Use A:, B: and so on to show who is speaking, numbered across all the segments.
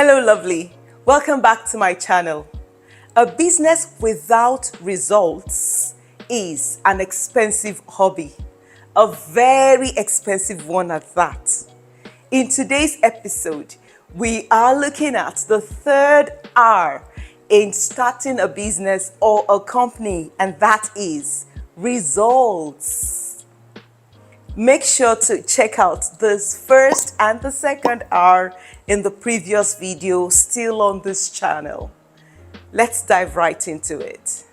A: Hello lovely, welcome back to my channel. A business without results is an expensive hobby, a very expensive one at that. In today's episode, we are looking at the third R in starting a business or a company, and that is results. Make sure to check out this first and the second R in the previous video still on this channel. Let's dive right into it.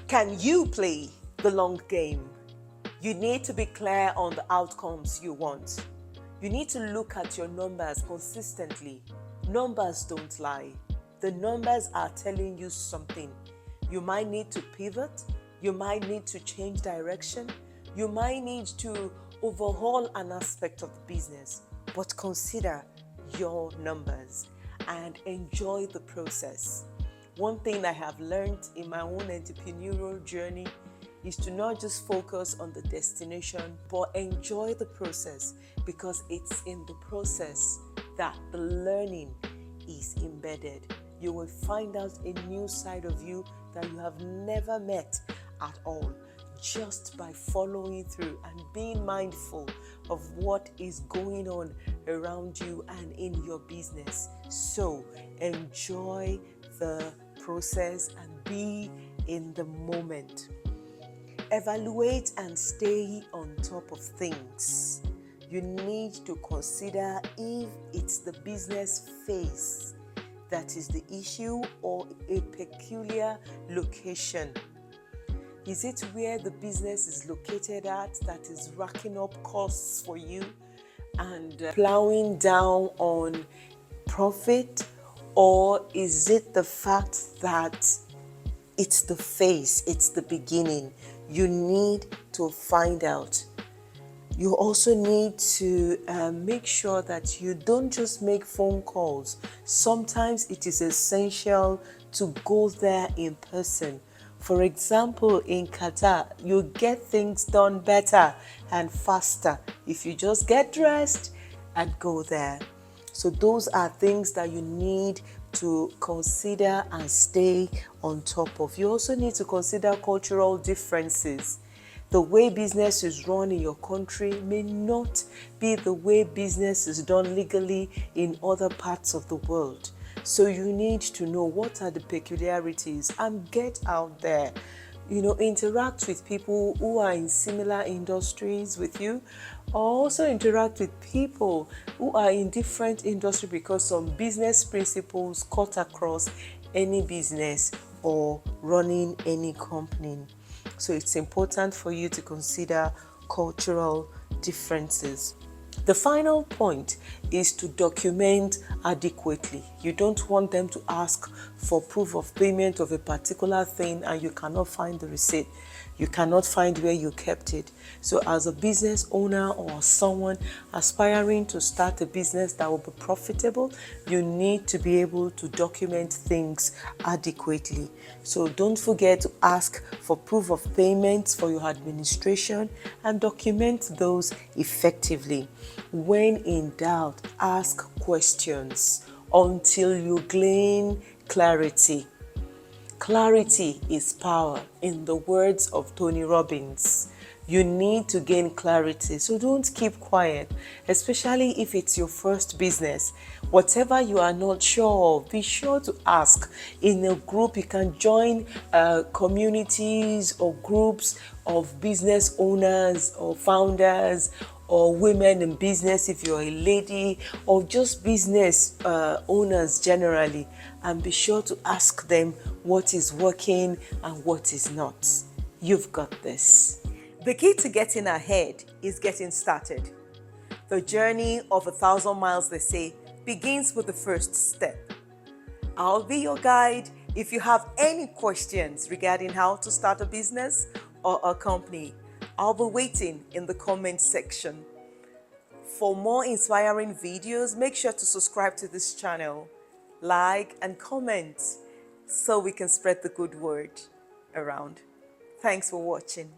A: Can you play the long game? You need to be clear on the outcomes you want. You need to look at your numbers consistently. Numbers don't lie. The numbers are telling you something. You might need to pivot. You might need to change direction. You might need to overhaul an aspect of the business. But consider your numbers and enjoy the process. One thing I have learned in my own entrepreneurial journey is to not just focus on the destination, but enjoy the process, because it's in the process that the learning is embedded. You will find out a new side of you that you have never met at all, just by following through and being mindful of what is going on around you and in your business. So enjoy the process and be in the moment. Evaluate and stay on top of things. You need to consider if it's the business phase that is the issue or a peculiar location. Is it where the business is located at that is racking up costs for you and plowing down on profit? Or is it the fact that it's the phase, it's the beginning? You need to find out. You also need to make sure that you don't just make phone calls. Sometimes it is essential to go there in person. For example, in Qatar, you get things done better and faster if you just get dressed and go there. So those are things that you need to consider and stay on top of. You also need to consider cultural differences. The way business is run in your country may not be the way business is done legally in other parts of the world. So you need to know what are the peculiarities and get out there. Interact with people who are in similar industries with you, or also interact with people who are in different industry, because some business principles cut across any business or running any company. So it's important for you to consider cultural differences. The final point is to document adequately. You don't want them to ask for proof of payment of a particular thing and you cannot find the receipt. You cannot find where you kept it. So as a business owner or someone aspiring to start a business that will be profitable, you need to be able to document things adequately. So don't forget to ask for proof of payments for your administration and document those effectively. When in doubt, ask questions until you gain clarity. Clarity is power, in the words of Tony Robbins. You need to gain clarity, so don't keep quiet, especially if it's your first business. Whatever you are not sure of, be sure to ask. In a group, you can join communities or groups of business owners or founders or women in business if you're a lady, or just business owners generally, and be sure to ask them what is working and what is not. You've got this. The key to getting ahead is getting started. The journey of 1,000 miles, they say, begins with the first step. I'll be your guide. If you have any questions regarding how to start a business or a company, I'll be waiting in the comment section. For more inspiring videos, make sure to subscribe to this channel, like and comment so we can spread the good word around. Thanks for watching.